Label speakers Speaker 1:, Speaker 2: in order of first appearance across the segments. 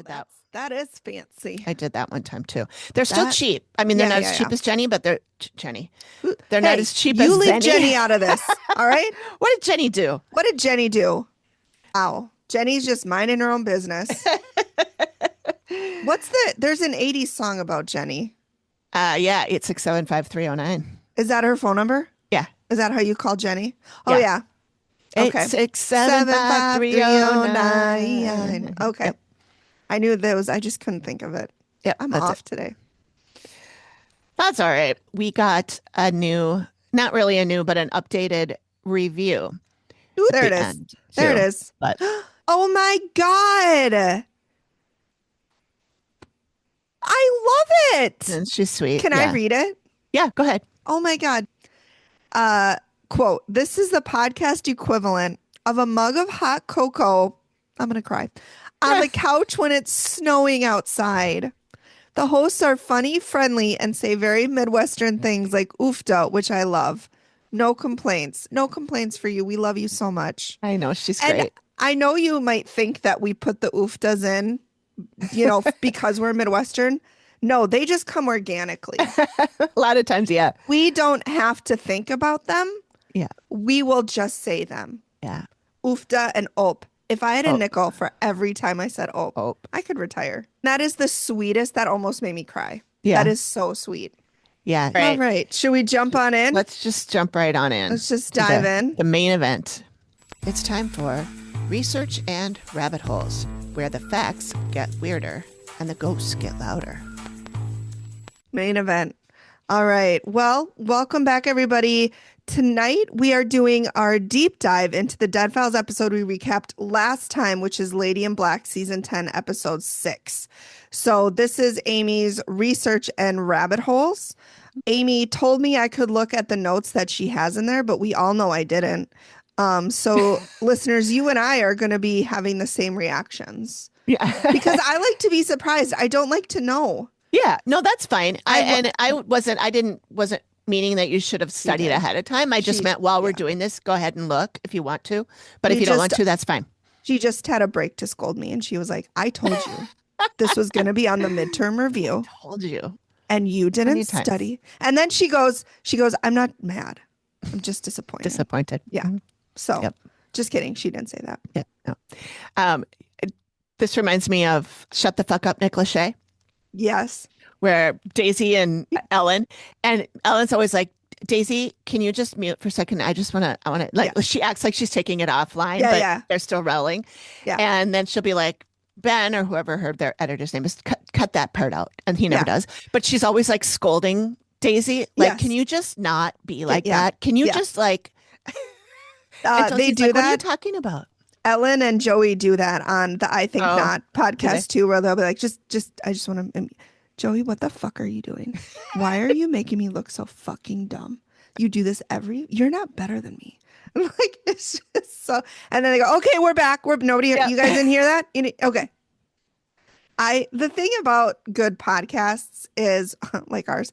Speaker 1: that.
Speaker 2: That is fancy.
Speaker 1: I did that one time too. They're still cheap. I mean, they're not as cheap as Jenny, but they're Jenny. They're not as cheap as
Speaker 2: you leave
Speaker 1: Benny.
Speaker 2: Jenny out of this. All right.
Speaker 1: What did Jenny do?
Speaker 2: What did Jenny do? Ow. Jenny's just minding her own business. There's an 80s song about Jenny.
Speaker 1: Yeah, 8675309.
Speaker 2: Is that her phone number?
Speaker 1: Yeah.
Speaker 2: Is that how you call Jenny? Oh yeah. Okay.
Speaker 1: 8675309.
Speaker 2: Okay. Yep. I knew those. I just couldn't think of it.
Speaker 1: Yep.
Speaker 2: I'm off today.
Speaker 1: That's all right. We got a new, not really a new, but an updated review.
Speaker 2: Ooh, there it is. There it is.
Speaker 1: But
Speaker 2: oh my God. I love it.
Speaker 1: And she's sweet.
Speaker 2: Can I read it?
Speaker 1: Yeah, go ahead.
Speaker 2: Oh my God. Quote, this is the podcast equivalent of a mug of hot cocoa. I'm going to cry. On the couch when it's snowing outside. The hosts are funny, friendly, and say very Midwestern things like oofda, which I love. No complaints. No complaints for you. We love you so much.
Speaker 1: I know. She's great.
Speaker 2: And I know you might think that we put the oofdas in, because we're Midwestern. No, they just come organically.
Speaker 1: A lot of times, yeah.
Speaker 2: We don't have to think about them.
Speaker 1: Yeah.
Speaker 2: We will just say them.
Speaker 1: Yeah.
Speaker 2: Oofda and op. If I had a nickel for every time I said op, I could retire. That is the sweetest. That almost made me cry.
Speaker 1: Yeah.
Speaker 2: That is so sweet.
Speaker 1: Yeah.
Speaker 2: All right. Should we jump on in?
Speaker 1: Let's just jump right on in.
Speaker 2: Let's just dive in.
Speaker 1: The main event. It's time for Research and Rabbit Holes, where the facts get weirder and the ghosts get louder.
Speaker 2: Main event. All right. Well, welcome back, everybody. Tonight, we are doing our deep dive into the Dead Files episode we recapped last time, which is Lady in Black Season 10, Episode 6. So this is Amy's Research and Rabbit Holes. Amy told me I could look at the notes that she has in there, but we all know I didn't. So listeners, you and I are going to be having the same reactions.
Speaker 1: Yeah.
Speaker 2: Because I like to be surprised. I don't like to know.
Speaker 1: Yeah. No, that's fine. I wasn't meaning that you should have studied ahead of time. I just meant while we're doing this, go ahead and look if you want to. But if you don't want to, that's fine.
Speaker 2: She just had a break to scold me. And she was like, I told you this was going to be on the midterm review.
Speaker 1: I told you.
Speaker 2: And you didn't study. And then she goes, I'm not mad. I'm just disappointed.
Speaker 1: Disappointed.
Speaker 2: Yeah. So just kidding. She didn't say that.
Speaker 1: Yeah. No. This reminds me of Shut the Fuck Up, Nick Lachey.
Speaker 2: Yes.
Speaker 1: Where Daisy and Ellen's always like, Daisy, can you just mute for a second? I want to, she acts like she's taking it offline, but they're still rolling. Yeah. And then she'll be like, Ben or whoever their editor's name is, cut that part out. And he never does. But she's always like scolding Daisy. Like, can you just not be like that? Can you just like,
Speaker 2: they do
Speaker 1: like,
Speaker 2: that.
Speaker 1: What are you talking about?
Speaker 2: Ellen and Joey do that on the I Think Not podcast too, where they'll be like, I just want to, Joey, what the fuck are you doing? Why are you making me look so fucking dumb? You do this you're not better than me. Like, it's just so, and then they go, okay, we're back. You guys didn't hear that? Okay. The thing about good podcasts is, like ours,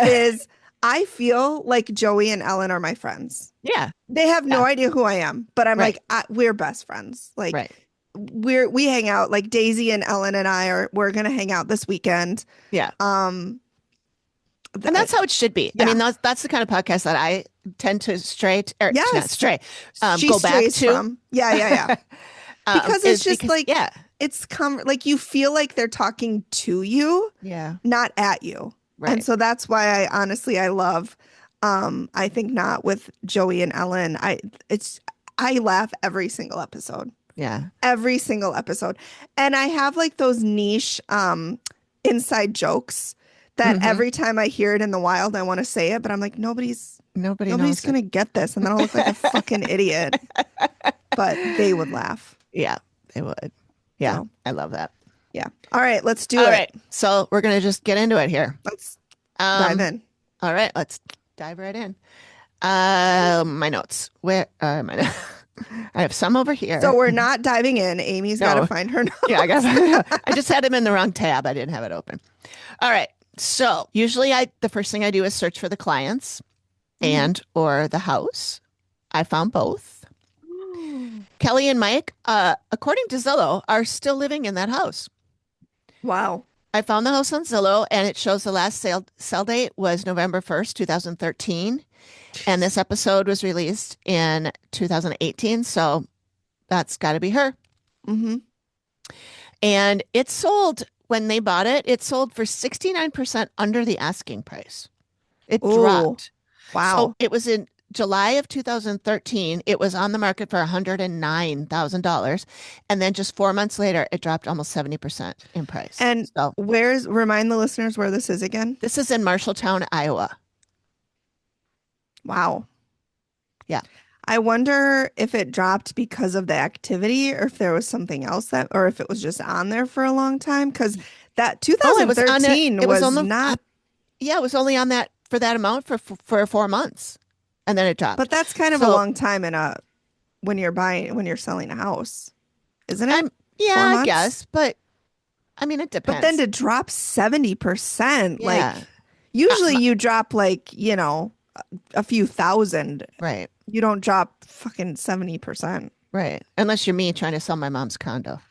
Speaker 2: is I feel like Joey and Ellen are my friends.
Speaker 1: Yeah.
Speaker 2: They have no idea who I am, but I'm like, we're best friends. Like, we hang out. Like Daisy and Ellen and we're going to hang out this weekend.
Speaker 1: Yeah. And that's how it should be. Yeah. I mean, that's the kind of podcast that I tend to go back to.
Speaker 2: Yeah. Because it's just it's like you feel like they're talking to you, not at you. Right. And so that's why I love I Think Not with Joey and Ellen. I laugh every single episode.
Speaker 1: Yeah.
Speaker 2: Every single episode. And I have like those niche inside jokes that every time I hear it in the wild, I want to say it, but I'm like, nobody's going to get this. And then I'll look like a fucking idiot. But they would laugh.
Speaker 1: Yeah, they would. Yeah, so, I love that.
Speaker 2: Yeah. All right, let's do it.
Speaker 1: All right. So we're going to just get into it here.
Speaker 2: Let's dive in.
Speaker 1: All right, let's dive right in. My notes. Where are my notes? I have some over here.
Speaker 2: So we're not diving in. Amy's got to find her notes.
Speaker 1: Yeah, I just had them in the wrong tab. I didn't have it open. All right. So usually the first thing I do is search for the clients and or the house. I found both. Kelly and Mike, according to Zillow, are still living in that house.
Speaker 2: Wow.
Speaker 1: I found the house on Zillow, and it shows the last sale date was November 1st, 2013. And this episode was released in 2018. So that's got to be her.
Speaker 2: Mm-hmm.
Speaker 1: And it sold when they bought it. It sold for 69% under the asking price. It dropped.
Speaker 2: Wow.
Speaker 1: So it was in July of 2013. It was on the market for $109,000. And then just 4 months later, it dropped almost 70% in price.
Speaker 2: And remind the listeners where this is again?
Speaker 1: This is in Marshalltown, Iowa.
Speaker 2: Wow.
Speaker 1: Yeah.
Speaker 2: I wonder if it dropped because of the activity or if there was something else or if it was just on there for a long time. Because that 2013 it was not.
Speaker 1: Yeah, it was only on that for that amount for 4 months. And then it dropped.
Speaker 2: But that's kind of a long time when you're selling a house, isn't it?
Speaker 1: Yeah, I guess. But I mean, it depends.
Speaker 2: But then to drop 70%, like usually you drop a few thousand.
Speaker 1: Right.
Speaker 2: You don't drop fucking 70%.
Speaker 1: Right. Unless you're me trying to sell my mom's condo.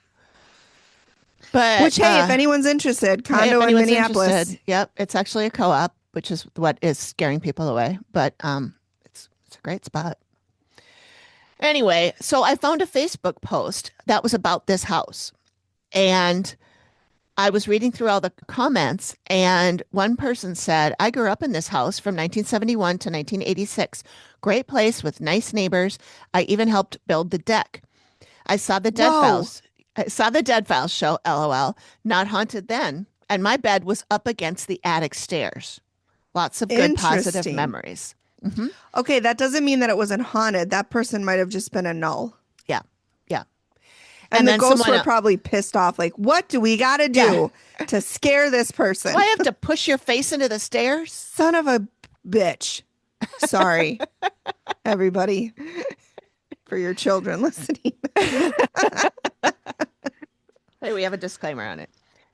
Speaker 1: But
Speaker 2: hey, if anyone's interested, condo in Minneapolis. Interested,
Speaker 1: yep. It's actually a co-op, which is what is scaring people away. But it's a great spot. Anyway, so I found a Facebook post that was about this house. And I was reading through all the comments, and one person said, I grew up in this house from 1971 to 1986. Great place with nice neighbors. I even helped build the deck. I saw the dead files. I saw the dead files show, LOL. Not haunted then. And my bed was up against the attic stairs. Lots of good positive memories. Mm-hmm.
Speaker 2: Okay, that doesn't mean that it wasn't haunted. That person might have just been a null.
Speaker 1: Yeah. Yeah.
Speaker 2: And the ghosts were probably pissed off. Like, what do we got to do to scare this person?
Speaker 1: Do I have to push your face into the stairs?
Speaker 2: Son of a bitch. Sorry, everybody, for your children listening.
Speaker 1: Hey, we have a disclaimer on it.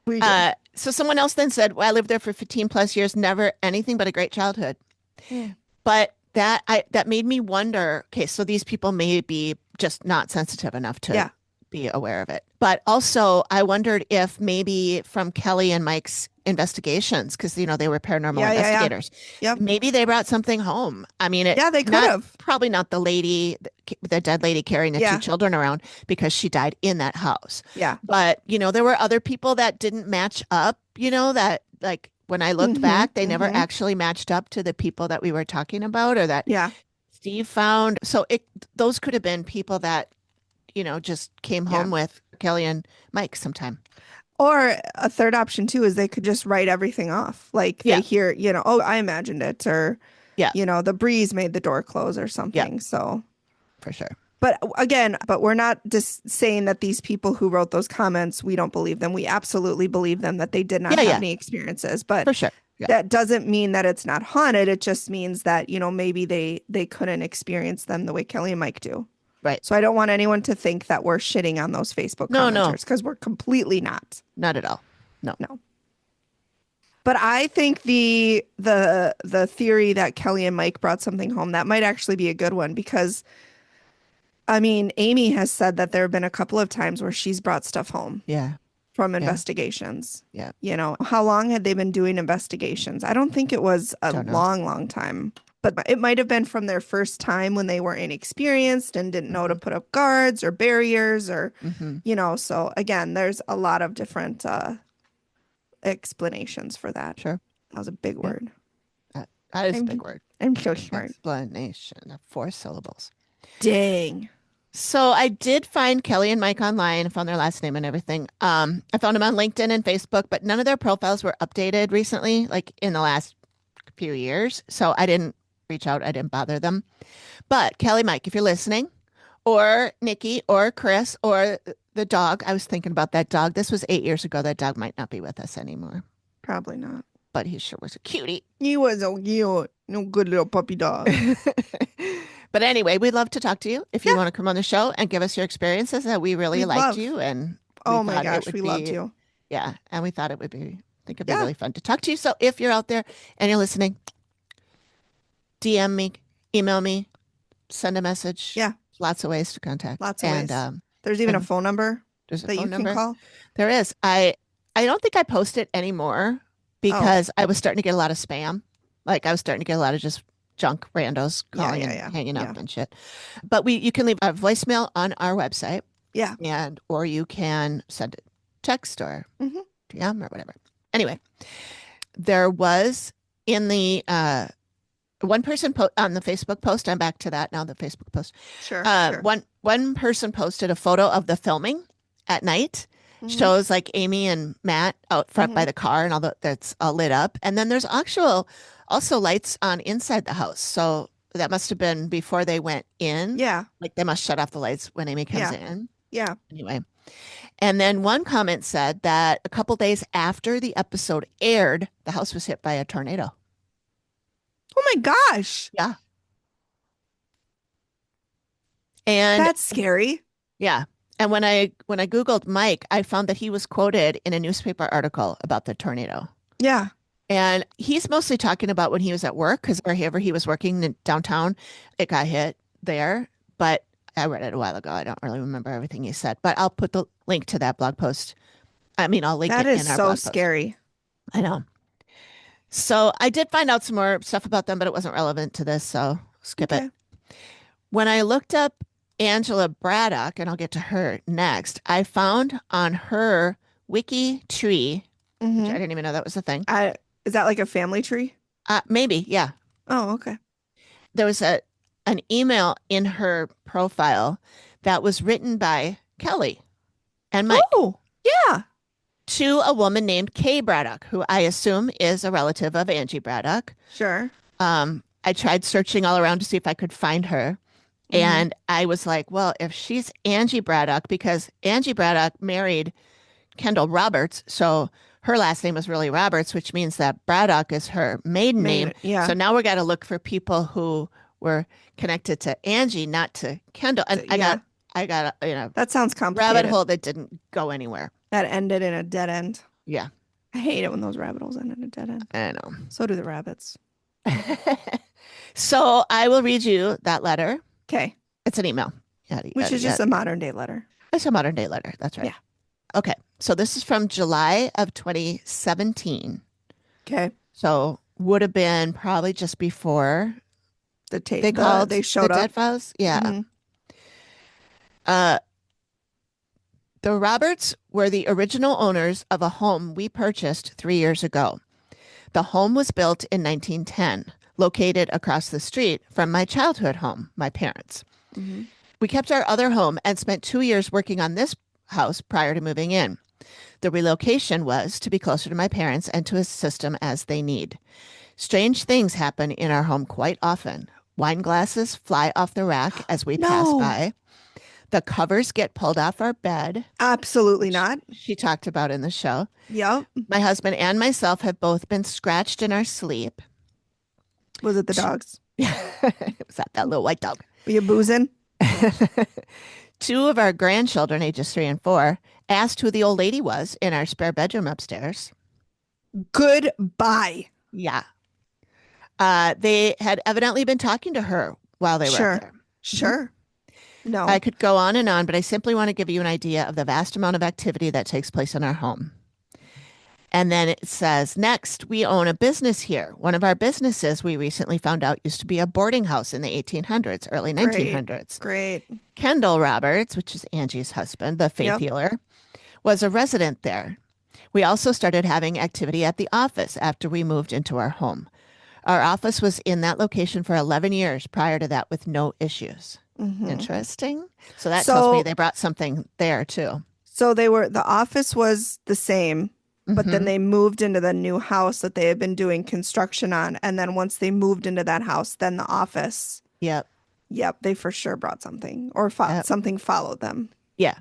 Speaker 2: We do.
Speaker 1: So someone else then said, well, I lived there for 15 plus years, never anything but a great childhood. Yeah. But that made me wonder, okay, so these people may be just not sensitive enough to be aware of it. But also I wondered if maybe from Kelly and Mike's investigations, because they were paranormal investigators.
Speaker 2: Yeah. Yep.
Speaker 1: Maybe they brought something home. I mean,
Speaker 2: they could have.
Speaker 1: Probably not the dead lady carrying the 2 children around, because she died in that house.
Speaker 2: Yeah.
Speaker 1: But there were other people that didn't match up, that like when I looked back, they never actually matched up to the people that we were talking about, or that Steve found. So those could have been people that just came home with Kelly and Mike sometime.
Speaker 2: Or a third option too is they could just write everything off. Like they hear, oh, I imagined it, or the breeze made the door close or something. Yeah. So
Speaker 1: for sure.
Speaker 2: But again, we're not just saying that these people who wrote those comments, we don't believe them. We absolutely believe them, that they did not have any experiences. But
Speaker 1: for sure. Yeah.
Speaker 2: That doesn't mean that it's not haunted. It just means that, maybe they couldn't experience them the way Kelly and Mike do.
Speaker 1: Right.
Speaker 2: So I don't want anyone to think that we're shitting on those Facebook commenters, because we're completely not.
Speaker 1: Not at all. No.
Speaker 2: But I think the theory that Kelly and Mike brought something home, that might actually be a good one, because I mean, Amy has said that there have been a couple of times where she's brought stuff home.
Speaker 1: Yeah.
Speaker 2: From investigations.
Speaker 1: Yeah.
Speaker 2: How long had they been doing investigations? I don't think it was a long time. But it might have been from their first time when they were inexperienced and didn't know to put up guards or barriers, or, so again, there's a lot of different explanations for that.
Speaker 1: Sure.
Speaker 2: That was a big word.
Speaker 1: That is a big word.
Speaker 2: I'm so smart.
Speaker 1: Explanation of 4 syllables.
Speaker 2: Dang.
Speaker 1: So I did find Kelly and Mike online. I found their last name and everything. I found them on LinkedIn and Facebook, but none of their profiles were updated recently, like in the last few years. So I didn't reach out. I didn't bother them. But Kelly, Mike, if you're listening, or Nikki, or Chris, or the dog, I was thinking about that dog. This was 8 years ago. That dog might not be with us anymore.
Speaker 2: Probably not.
Speaker 1: But he sure was a cutie.
Speaker 2: He was so cute. No good little puppy dog.
Speaker 1: But anyway, we'd love to talk to you if you want to come on the show and give us your experiences. That we really liked you, and
Speaker 2: oh my gosh, we loved you.
Speaker 1: Yeah, and we thought it'd be really fun to talk to you. So if you're out there and you're listening, DM me, email me, send a message.
Speaker 2: Yeah.
Speaker 1: Lots of ways to contact.
Speaker 2: Lots of ways. There's even a phone number that you can call.
Speaker 1: There is. I don't think I post it anymore because I was starting to get a lot of spam. Like I was starting to get a lot of just junk randos calling and hanging up and shit. But you can leave a voicemail on our website.
Speaker 2: Yeah.
Speaker 1: Or you can send a text or DM or whatever. Anyway, there was in the one person on the Facebook post. I'm back to that now. The Facebook post.
Speaker 2: Sure.
Speaker 1: One person posted a photo of the filming at night. Shows like Amy and Matt out front by the car and all that's all lit up. And then there's also lights on inside the house. So that must have been before they went in.
Speaker 2: Yeah.
Speaker 1: Like they must shut off the lights when Amy comes in.
Speaker 2: Yeah.
Speaker 1: Anyway. And then one comment said that a couple days after the episode aired, the house was hit by a tornado.
Speaker 2: Oh my gosh.
Speaker 1: Yeah. And
Speaker 2: that's scary.
Speaker 1: Yeah. And when I Googled Mike, I found that he was quoted in a newspaper article about the tornado.
Speaker 2: Yeah.
Speaker 1: And he's mostly talking about when he was at work, because wherever he was working in downtown, it got hit there. But I read it a while ago. I don't really remember everything he said, but I'll put the link to that blog post. I'll link it in our blog post. That is so
Speaker 2: scary.
Speaker 1: I know. So I did find out some more stuff about them, but it wasn't relevant to this, so skip it. When I looked up Angela Braddock, and I'll get to her next, I found on her wiki tree, which I didn't even know that was a thing.
Speaker 2: Is that like a family tree?
Speaker 1: Maybe, yeah.
Speaker 2: Oh, okay.
Speaker 1: There was an email in her profile that was written by Kelly and Mike.
Speaker 2: Oh, yeah.
Speaker 1: To a woman named Kay Braddock, who I assume is a relative of Angie Braddock.
Speaker 2: Sure.
Speaker 1: I tried searching all around to see if I could find her. And I was like, well, if she's Angie Braddock, because Angie Braddock married Kendall Roberts, so her last name was really Roberts, which means that Braddock is her maiden name.
Speaker 2: Yeah.
Speaker 1: So now we got to look for people who were connected to Angie, not to Kendall. And I got
Speaker 2: that sounds complicated.
Speaker 1: Rabbit hole that didn't go anywhere.
Speaker 2: That ended in a dead end.
Speaker 1: Yeah.
Speaker 2: I hate it when those rabbit holes end in a dead end.
Speaker 1: I know.
Speaker 2: So do the rabbits.
Speaker 1: So I will read you that letter.
Speaker 2: Okay.
Speaker 1: It's an email.
Speaker 2: Which is just a modern day letter.
Speaker 1: It's a modern day letter. That's right.
Speaker 2: Yeah.
Speaker 1: Okay. So this is from July of 2017.
Speaker 2: Okay.
Speaker 1: So would have been probably just before
Speaker 2: they
Speaker 1: the
Speaker 2: showed up.
Speaker 1: Dead Files. Yeah. The Roberts were the original owners of a home we purchased 3 years ago. The home was built in 1910, located across the street from my childhood home, my parents. We kept our other home and spent 2 years working on this house prior to moving in. The relocation was to be closer to my parents and to assist them as they need. Strange things happen in our home quite often. Wine glasses fly off the rack as we pass by. The covers get pulled off our bed.
Speaker 2: Absolutely not.
Speaker 1: She talked about in the show.
Speaker 2: Yep.
Speaker 1: My husband and myself have both been scratched in our sleep.
Speaker 2: Was it the dogs?
Speaker 1: It was that little white dog.
Speaker 2: Were you boozing?
Speaker 1: 2 of our grandchildren, ages 3 and 4, asked who the old lady was in our spare bedroom upstairs.
Speaker 2: Goodbye.
Speaker 1: Yeah. They had evidently been talking to her while they were up there.
Speaker 2: Sure. No.
Speaker 1: I could go on and on, but I simply want to give you an idea of the vast amount of activity that takes place in our home. And then it says, next, we own a business here. One of our businesses, we recently found out, used to be a boarding house in the 1800s, early 1900s.
Speaker 2: Great.
Speaker 1: Kendall Roberts, which is Angie's husband, the faith healer, was a resident there. We also started having activity at the office after we moved into our home. Our office was in that location for 11 years prior to that with no issues. Interesting. So that tells me they brought something there too.
Speaker 2: So the office was the same, but then they moved into the new house that they had been doing construction on. And then once they moved into that house, then the office.
Speaker 1: Yep.
Speaker 2: They for sure brought something or something followed them.
Speaker 1: Yeah.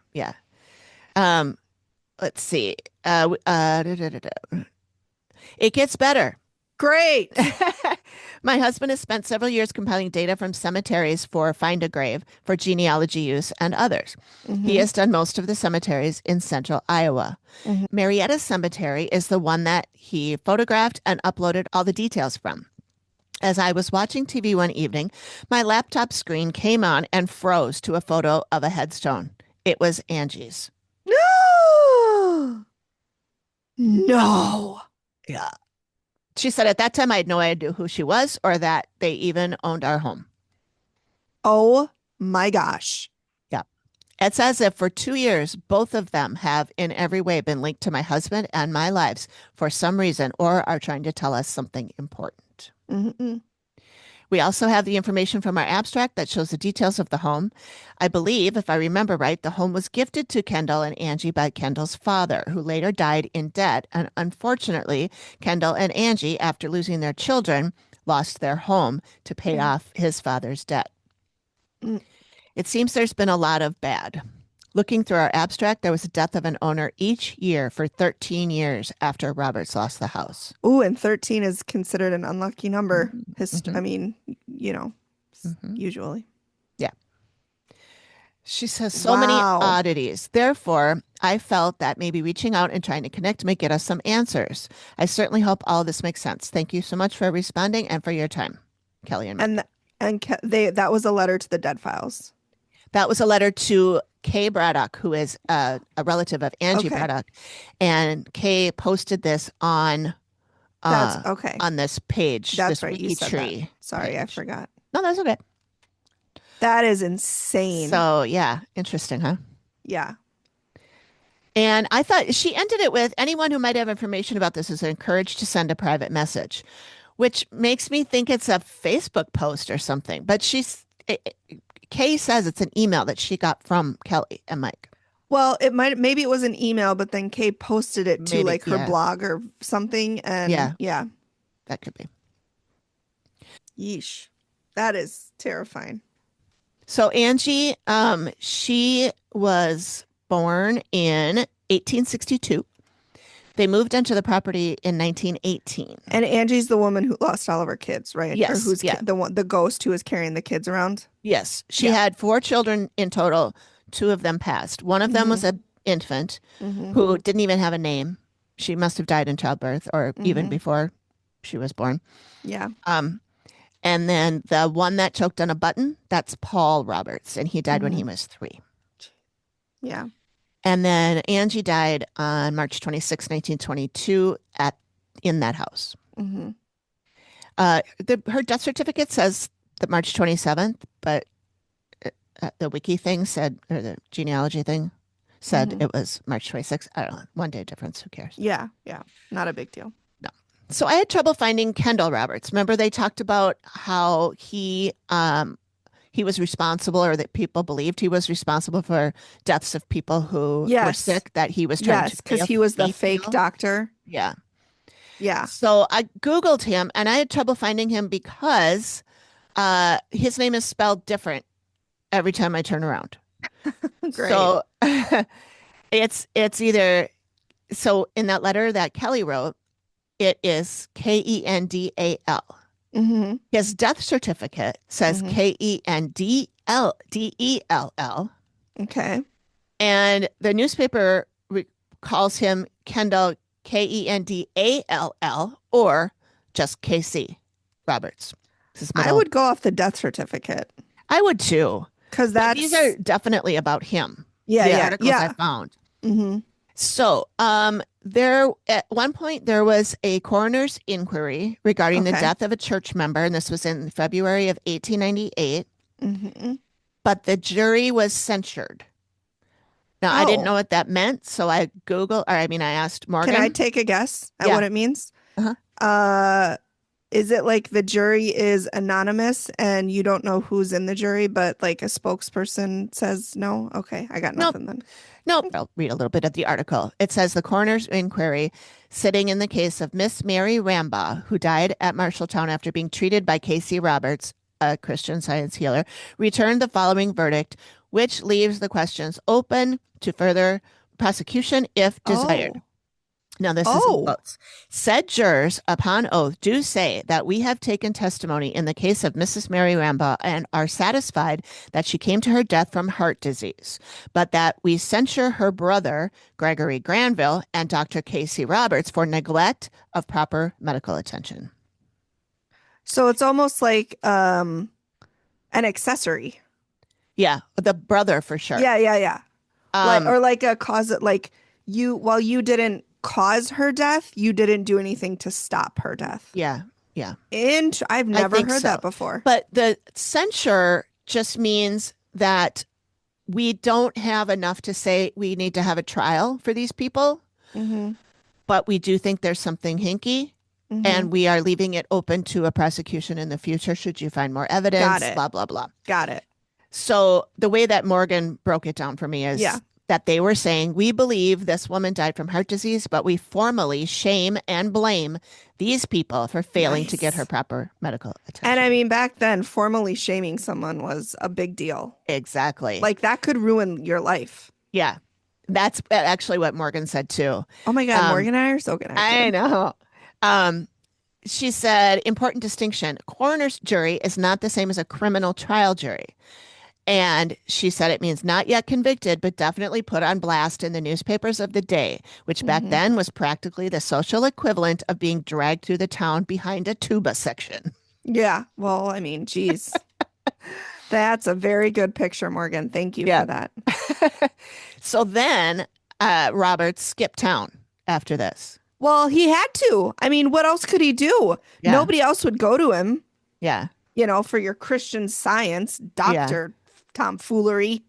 Speaker 1: Let's see. It gets better.
Speaker 2: Great.
Speaker 1: My husband has spent several years compiling data from cemeteries for Find a Grave for genealogy use and others. He has done most of the cemeteries in central Iowa. Marietta Cemetery is the one that he photographed and uploaded all the details from. As I was watching TV one evening, my laptop screen came on and froze to a photo of a headstone. It was Angie's.
Speaker 2: No. No.
Speaker 1: Yeah. She said at that time I had no idea who she was or that they even owned our home.
Speaker 2: Oh my gosh.
Speaker 1: Yeah. It's as if for 2 years, both of them have in every way been linked to my husband and my lives for some reason or are trying to tell us something important.
Speaker 2: Mm-mm.
Speaker 1: We also have the information from our abstract that shows the details of the home. I believe, if I remember right, the home was gifted to Kendall and Angie by Kendall's father, who later died in debt. And unfortunately, Kendall and Angie, after losing their children, lost their home to pay off his father's debt.
Speaker 2: Mm.
Speaker 1: It seems there's been a lot of bad. Looking through our abstract, there was a death of an owner each year for 13 years after Roberts lost the house.
Speaker 2: Ooh, and 13 is considered an unlucky number. I mean, usually.
Speaker 1: Yeah. She says so many oddities. Therefore, I felt that maybe reaching out and trying to connect might get us some answers. I certainly hope all of this makes sense. Thank you so much for responding and for your time, Kelly and Mike.
Speaker 2: That was a letter to the Dead Files.
Speaker 1: That was a letter to Kay Braddock, who is a relative of Angie Braddock, and Kay posted this on on this page.
Speaker 2: That's
Speaker 1: this
Speaker 2: right.
Speaker 1: wiki
Speaker 2: you said
Speaker 1: tree.
Speaker 2: That. Sorry,
Speaker 1: page.
Speaker 2: I forgot.
Speaker 1: No, that's okay.
Speaker 2: That is insane.
Speaker 1: So yeah, interesting, huh?
Speaker 2: Yeah.
Speaker 1: And I thought she ended it with anyone who might have information about this is encouraged to send a private message, which makes me think it's a Facebook post or something. But Kay says it's an email that she got from Kelly and Mike.
Speaker 2: Well, maybe it was an email, but then Kay posted it to her blog or something. And yeah,
Speaker 1: that could be.
Speaker 2: Yeesh. That is terrifying.
Speaker 1: So Angie, she was born in 1862. They moved into the property in 1918.
Speaker 2: And Angie's the woman who lost all of her kids, right?
Speaker 1: Yes.
Speaker 2: Or who's the ghost who was carrying the kids around?
Speaker 1: Yes. She had 4 children in total. 2 of them passed. One of them was an infant who didn't even have a name. She must have died in childbirth or even before she was born.
Speaker 2: Yeah.
Speaker 1: And then the one that choked on a button, that's Paul Roberts, and he died when he was 3.
Speaker 2: Yeah.
Speaker 1: And then Angie died on March 26, 1922 in that house. Her death certificate says that March 27th, but the wiki thing said, or the genealogy thing said it was March 26th. I don't know. 1 day difference. Who cares?
Speaker 2: Yeah. Yeah. Not a big deal.
Speaker 1: No. So I had trouble finding Kendall Roberts. Remember they talked about how he was responsible, or that people believed he was responsible for deaths of people who were sick, that he was trying to
Speaker 2: because he was the fake doctor.
Speaker 1: Yeah.
Speaker 2: Yeah.
Speaker 1: So I Googled him and I had trouble finding him because his name is spelled different every time I turn around.
Speaker 2: Great.
Speaker 1: So it's either, so in that letter that Kelly wrote, it is Kendall. His death certificate says Kendell.
Speaker 2: Okay.
Speaker 1: And the newspaper calls him Kendall, Kendall, or just KC Roberts.
Speaker 2: I would go off the death certificate.
Speaker 1: I would too.
Speaker 2: Because
Speaker 1: these are definitely about him.
Speaker 2: Yeah,
Speaker 1: the articles I found. So there, at one point, there was a coroner's inquiry regarding the death of a church member, and this was in February of 1898. But the jury was censured. Now, I didn't know what that meant, so I asked Morgan.
Speaker 2: Can I take a guess at what it means? Is it like the jury is anonymous and you don't know who's in the jury, but like a spokesperson says no? Okay, I got nothing then.
Speaker 1: Nope. I'll read a little bit of the article. It says the coroner's inquiry sitting in the case of Miss Mary Rambaugh, who died at Marshalltown after being treated by Casey Roberts, a Christian Science healer, returned the following verdict, which leaves the questions open to further prosecution if desired. Now, this is in quotes. Said jurors upon oath do say that we have taken testimony in the case of Mrs. Mary Rambaugh and are satisfied that she came to her death from heart disease, but that we censure her brother, Gregory Granville, and Dr. Casey Roberts for neglect of proper medical attention.
Speaker 2: So it's almost like an accessory.
Speaker 1: Yeah, the brother for sure.
Speaker 2: Yeah. Like a cause, like while you didn't cause her death, you didn't do anything to stop her death.
Speaker 1: Yeah.
Speaker 2: And I've never heard that before.
Speaker 1: But the censure just means that we don't have enough to say we need to have a trial for these people, but we do think there's something hinky, and we are leaving it open to a prosecution in the future should you find more evidence.
Speaker 2: Got it.
Speaker 1: Blah, blah, blah.
Speaker 2: Got it.
Speaker 1: So the way that Morgan broke it down for me is that they were saying, we believe this woman died from heart disease, but we formally shame and blame these people for failing to get her proper medical attention.
Speaker 2: And I mean, back then, formally shaming someone was a big deal.
Speaker 1: Exactly.
Speaker 2: Like that could ruin your life.
Speaker 1: Yeah. That's actually what Morgan said too.
Speaker 2: Oh my God, Morgan and I are so connected.
Speaker 1: I know. She said, important distinction. Coroner's jury is not the same as a criminal trial jury. And she said it means not yet convicted, but definitely put on blast in the newspapers of the day, which back then was practically the social equivalent of being dragged through the town behind a tuba section.
Speaker 2: Yeah. Well, I mean, geez. That's a very good picture, Morgan. Thank you for that.
Speaker 1: So then Robert skipped town after this.
Speaker 2: Well, he had to. I mean, what else could he do? Yeah. Nobody else would go to him.
Speaker 1: Yeah.
Speaker 2: You know, for your Christian Science doctor tomfoolery.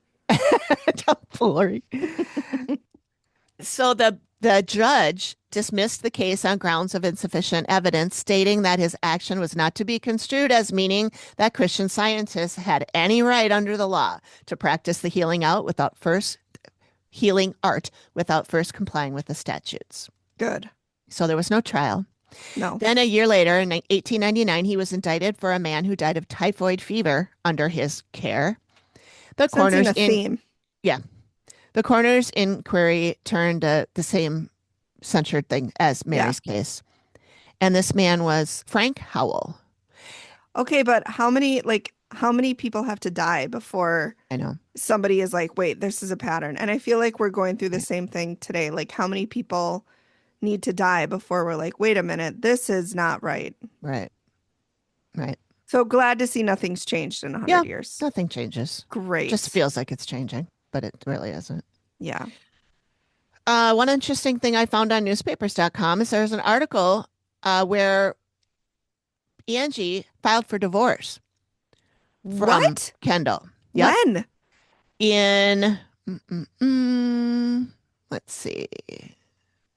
Speaker 1: Tomfoolery. So the judge dismissed the case on grounds of insufficient evidence, stating that his action was not to be construed as meaning that Christian Scientists had any right under the law to practice the healing art without first complying with the statutes.
Speaker 2: Good.
Speaker 1: So there was no trial.
Speaker 2: No.
Speaker 1: Then a year later, in 1899, he was indicted for a man who died of typhoid fever under his care. The coroner's inquiry turned the same censured thing as Mary's case. And this man was Frank Howell.
Speaker 2: Okay, but how many people have to die before somebody is like, wait, this is a pattern? And I feel like we're going through the same thing today. Like, how many people need to die before we're like, wait a minute, this is not right.
Speaker 1: Right.
Speaker 2: So glad to see nothing's changed in 100 years.
Speaker 1: Nothing changes.
Speaker 2: Great.
Speaker 1: It just feels like it's changing, but it really isn't.
Speaker 2: Yeah.
Speaker 1: One interesting thing I found on newspapers.com is there's an article where Angie filed for divorce from Kendall.
Speaker 2: Yep. When?
Speaker 1: In, let's see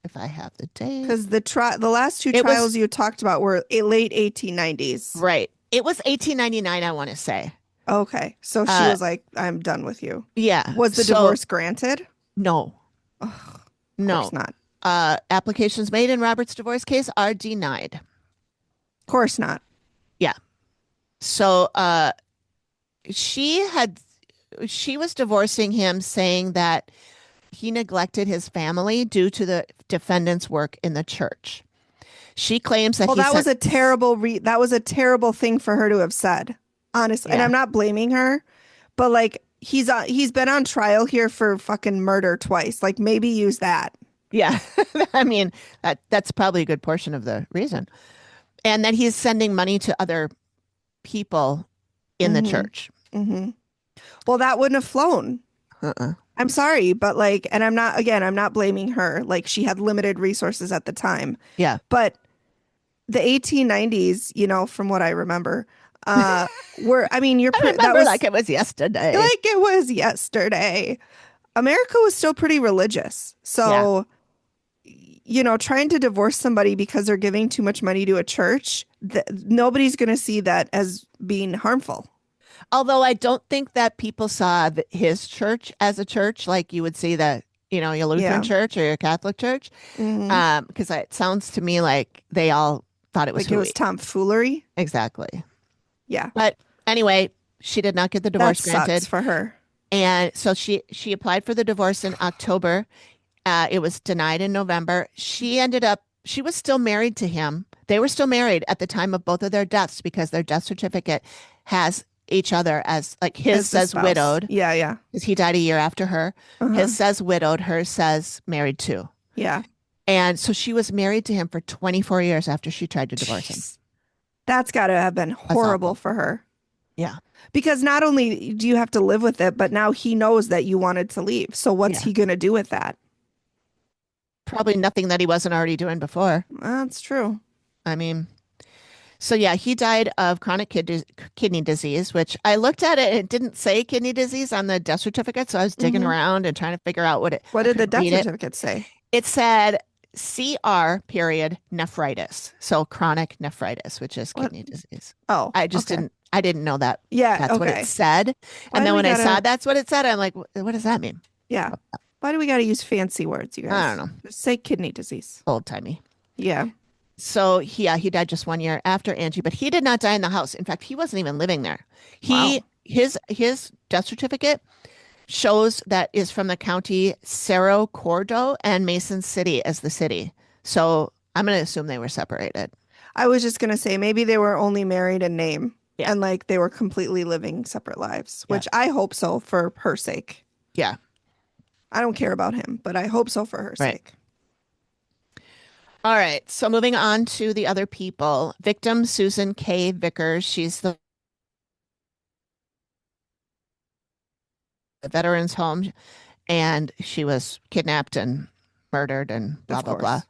Speaker 1: if I have the date.
Speaker 2: Because the last two trials you talked about were late 1890s.
Speaker 1: Right. It was 1899, I want to say.
Speaker 2: Okay. So she was like, I'm done with you.
Speaker 1: Yeah.
Speaker 2: Was the divorce granted?
Speaker 1: No.
Speaker 2: Ugh,
Speaker 1: no.
Speaker 2: Of course not.
Speaker 1: Applications made in Robert's divorce case are denied.
Speaker 2: Of course not.
Speaker 1: Yeah. So she was divorcing him, saying that he neglected his family due to the defendant's work in the church. She claims that
Speaker 2: that was a terrible thing for her to have said, honestly. Yeah. And I'm not blaming her, but like he's been on trial here for fucking murder twice. Like maybe use that.
Speaker 1: Yeah. I mean, that's probably a good portion of the reason. And that he's sending money to other people in the church.
Speaker 2: Mm-hmm. Well, that wouldn't have flown. I'm sorry, but like, and I'm not blaming her. Like she had limited resources at the time.
Speaker 1: Yeah.
Speaker 2: But the 1890s, you know, from what I remember, I remember
Speaker 1: like it was yesterday.
Speaker 2: Like it was yesterday. America was still pretty religious. So, you know, trying to divorce somebody because they're giving too much money to a church, nobody's going to see that as being harmful.
Speaker 1: Although I don't think that people saw his church as a church like you would see that, you know, your Lutheran church or your Catholic church. Because it sounds to me like they all thought it was
Speaker 2: like it was tomfoolery.
Speaker 1: Exactly.
Speaker 2: Yeah.
Speaker 1: But anyway, she did not get the divorce granted
Speaker 2: for her.
Speaker 1: And so she applied for the divorce in October. It was denied in November. She was still married to him. They were still married at the time of both of their deaths because their death certificate has each other as like his says widowed.
Speaker 2: Yeah.
Speaker 1: Because he died a year after her. His says widowed. Hers says married to.
Speaker 2: Yeah.
Speaker 1: And so she was married to him for 24 years after she tried to divorce him.
Speaker 2: That's got to have been horrible for her.
Speaker 1: Yeah.
Speaker 2: Because not only do you have to live with it, but now he knows that you wanted to leave. So what's he going to do with that?
Speaker 1: Probably nothing that he wasn't already doing before.
Speaker 2: That's true.
Speaker 1: I mean, so yeah, he died of chronic kidney disease, which I looked at it. It didn't say kidney disease on the death certificate. So I was digging around and trying to figure out what
Speaker 2: did the death certificate say?
Speaker 1: It said CR period nephritis. So chronic nephritis, which is kidney disease.
Speaker 2: Oh,
Speaker 1: I just didn't know that.
Speaker 2: Yeah.
Speaker 1: That's what it said. And then when I saw that's what it said, I'm like, what does that mean?
Speaker 2: Yeah. Why do we got to use fancy words, you guys?
Speaker 1: I don't know.
Speaker 2: Just say kidney disease.
Speaker 1: Old timey.
Speaker 2: Yeah.
Speaker 1: So he died just 1 year after Angie, but he did not die in the house. In fact, he wasn't even living there. His death certificate shows that is from the county Cerro Gordo and Mason City as the city. So I'm going to assume they were separated.
Speaker 2: I was just going to say maybe they were only married in name and like they were completely living separate lives, which I hope so for her sake.
Speaker 1: Yeah.
Speaker 2: I don't care about him, but I hope so for her sake.
Speaker 1: All right. So moving on to the other people. Victim Susan K. Vicker. She's the veterans home, and she was kidnapped and murdered and blah, blah, blah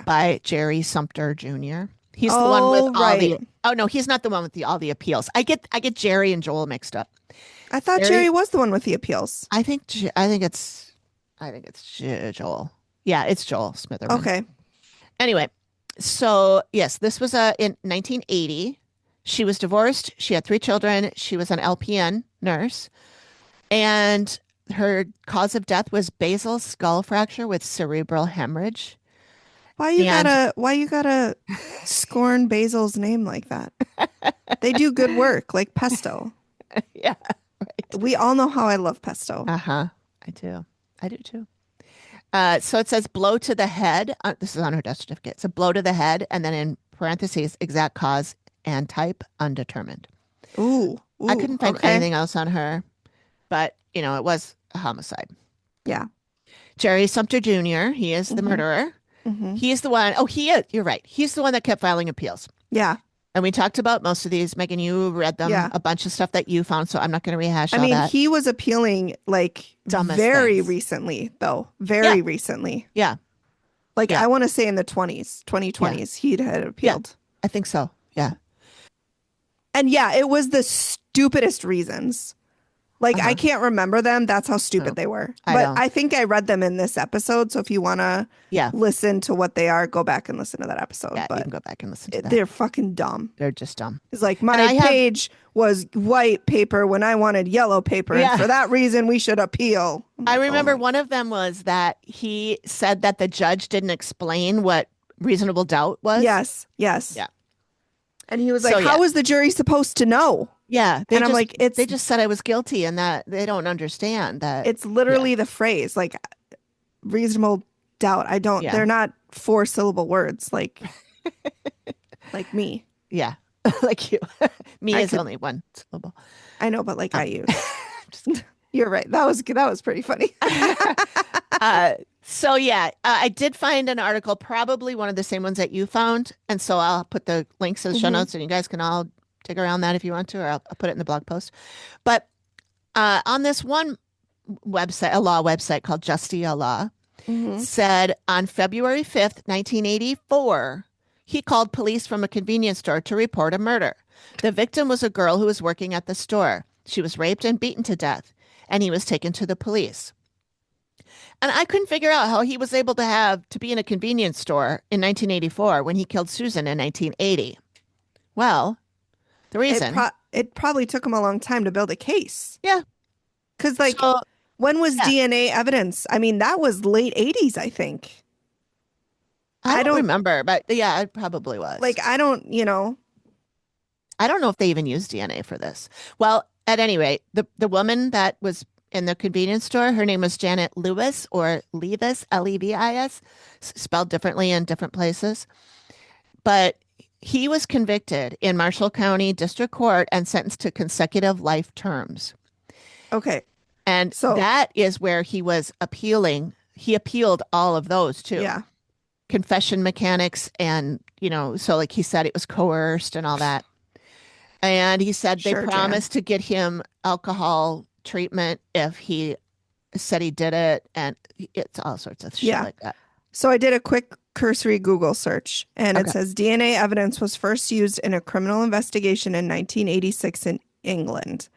Speaker 1: by Jerry Sumter Jr. He's the one with all the... Oh, no, he's not the one with all the appeals. I get Jerry and Joel mixed up.
Speaker 2: I thought Jerry was the one with the appeals.
Speaker 1: I think it's Joel. Yeah, it's Joel Smitherman.
Speaker 2: Okay.
Speaker 1: Anyway, so yes, this was in 1980. She was divorced. She had 3 children. She was an LPN nurse. And her cause of death was basal skull fracture with cerebral hemorrhage.
Speaker 2: Why you gotta scorn Basil's name like that? They do good work, like pesto.
Speaker 1: Yeah. Right.
Speaker 2: We all know how I love pesto.
Speaker 1: I do too. So it says blow to the head. This is on her death certificate. It's a blow to the head, and then in parentheses, exact cause and type undetermined.
Speaker 2: Ooh.
Speaker 1: I couldn't find anything else on her, but it was a homicide.
Speaker 2: Yeah.
Speaker 1: Jerry Sumter Jr. He is the murderer. He is the one. Oh, he is. You're right. He's the one that kept filing appeals.
Speaker 2: Yeah.
Speaker 1: And we talked about most of these. Megan, you read them, a bunch of stuff that you found, so I'm not going to rehash all that. I mean,
Speaker 2: he was appealing like very recently, though. Very recently.
Speaker 1: Yeah.
Speaker 2: Like, I want to say in the 2020s, he had appealed.
Speaker 1: Yeah, I think so. Yeah.
Speaker 2: And it was the stupidest reasons. Like, I can't remember them. That's how stupid they were. I think I read them in this episode. So if you want to listen to what they are, go back and listen to that episode.
Speaker 1: Yeah, you can go back and listen to that.
Speaker 2: They're fucking dumb.
Speaker 1: They're just dumb.
Speaker 2: It's like, my page was white paper when I wanted yellow paper. And for that reason, we should appeal.
Speaker 1: I remember one of them was that he said that the judge didn't explain what reasonable doubt was.
Speaker 2: Yes. Yeah. And he was like, how is the jury supposed to know?
Speaker 1: Yeah.
Speaker 2: And I'm like,
Speaker 1: they just said I was guilty and that they don't understand that.
Speaker 2: It's literally the phrase, like reasonable doubt. They're not 4-syllable words like me.
Speaker 1: Yeah. Like you. Me is only 1 syllable.
Speaker 2: I know, but like I use. You're right. That was pretty funny.
Speaker 1: So I did find an article, probably one of the same ones that you found. And so I'll put the links in the show notes and you guys can all dig around that if you want to, or I'll put it in the blog post. But on this one website, a law website called Justia Law, said on February 5th, 1984, he called police from a convenience store to report a murder. The victim was a girl who was working at the store. She was raped and beaten to death, and he was taken to the police. And I couldn't figure out how he was able to be in a convenience store in 1984 when he killed Susan in 1980. Well, the reason
Speaker 2: it probably took him a long time to build a case.
Speaker 1: Yeah.
Speaker 2: Because when was DNA evidence? I mean, that was late 80s, I think.
Speaker 1: I don't remember, but it probably was.
Speaker 2: Like, I don't know
Speaker 1: if they even used DNA for this. Well, at any rate, the woman that was in the convenience store, her name was Janet Lewis, or Levis, Levis, spelled differently in different places. But he was convicted in Marshall County District Court and sentenced to consecutive life terms. Okay. And so that is where he was appealing. He appealed all of those too. Yeah. Confession mechanics and, so like he said, it was coerced and all that. And he said they
Speaker 2: Sure,
Speaker 1: promised to get him alcohol treatment if he said he did it. And it's all sorts of shit like that.
Speaker 2: So I did a quick cursory Google search, and it
Speaker 1: Okay.
Speaker 2: says DNA evidence was first used in a criminal investigation in 1986 in England.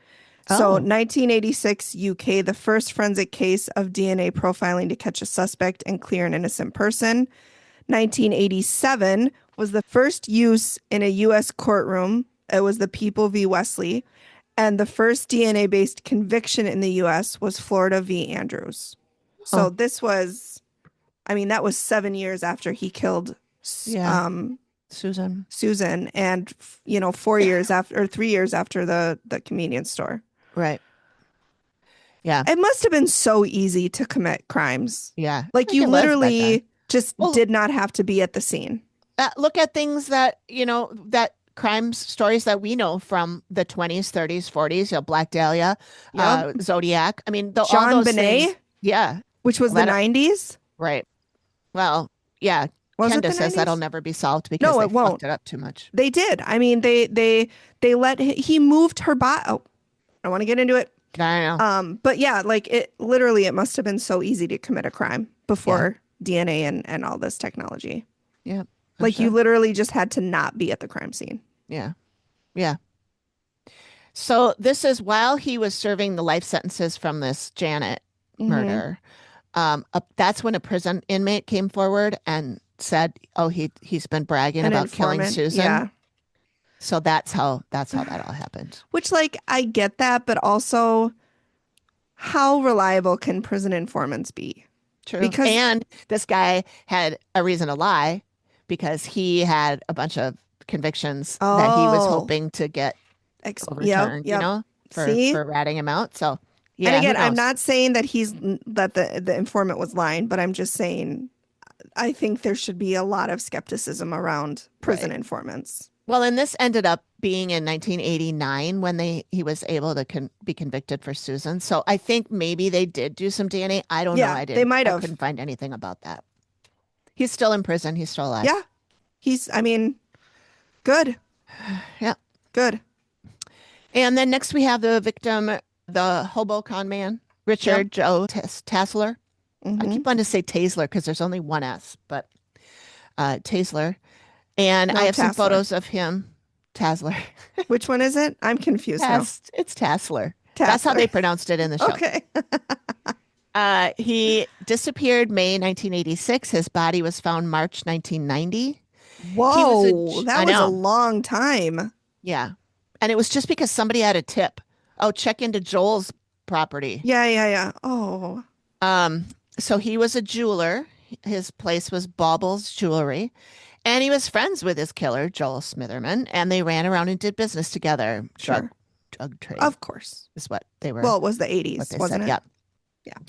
Speaker 2: So 1986 UK, the first forensic case of DNA profiling to catch a suspect and clear an innocent person. 1987 was the first use in a U.S. courtroom. It was the People v. Wesley. And the first DNA-based conviction in the U.S. was Florida v. Andrews. So this was, I mean, that was 7 years after he killed
Speaker 1: Susan.
Speaker 2: And, 4 years after, or 3 years after the convenience store.
Speaker 1: Right. Yeah.
Speaker 2: It must have been so easy to commit crimes.
Speaker 1: Yeah.
Speaker 2: Like you literally just did not have to be at the scene.
Speaker 1: Look at things that, that crime stories that we know from the 20s, 30s, 40s, Black Dahlia, Zodiac. I mean,
Speaker 2: John
Speaker 1: all those
Speaker 2: Bonet.
Speaker 1: things, yeah.
Speaker 2: Which was the 90s.
Speaker 1: Right. Well, yeah. Kenda says that'll never be solved because they fucked it up too much.
Speaker 2: They did. I mean, they let he moved her body. Oh, I don't want to get into it.
Speaker 1: I know.
Speaker 2: But yeah, like it must have been so easy to commit a crime before DNA and all this technology.
Speaker 1: Yeah.
Speaker 2: Like you literally just had to not be at the crime scene.
Speaker 1: Yeah. Yeah. So this is while he was serving the life sentences from this Janet murder. That's when a prison inmate came forward and said, "Oh, he's been bragging about killing Susan."
Speaker 2: Yeah.
Speaker 1: So that's how that all happened.
Speaker 2: Which, like, I get that, but also, how reliable can prison informants be?
Speaker 1: True. And this guy had a reason to lie because he had a bunch of convictions that he was hoping to get overturned. For ratting him out. So yeah.
Speaker 2: And again, I'm not saying that the informant was lying, but I'm just saying I think there should be a lot of skepticism around prison informants.
Speaker 1: Well, and this ended up being in 1989 when he was able to be convicted for Susan. So I think maybe they did do some DNA. I don't know.
Speaker 2: They might have.
Speaker 1: I couldn't find anything about that. He's still in prison. He's still alive.
Speaker 2: Yeah. Good.
Speaker 1: Yeah.
Speaker 2: Good.
Speaker 1: And then next we have the victim, the Hobo Con Man, Richard Joe Tasler. I keep wanting to say Tasler because there's only one S, but Tasler. And I have some photos of him. Tasler.
Speaker 2: Which one is it? I'm confused now.
Speaker 1: It's Tasler. That's how they pronounced it in the show.
Speaker 2: Okay.
Speaker 1: He disappeared May 1986. His body was found March 1990.
Speaker 2: Whoa, that was a long time.
Speaker 1: Yeah. And it was just because somebody had a tip. Oh, check into Joel's property.
Speaker 2: Yeah. Oh.
Speaker 1: So he was a jeweler. His place was Bauble's Jewelry. And he was friends with his killer, Joel Smitherman, and they ran around and did business together.
Speaker 2: Sure.
Speaker 1: Drug trade.
Speaker 2: Of course.
Speaker 1: Is what they were.
Speaker 2: Well, it was the 80s, wasn't it?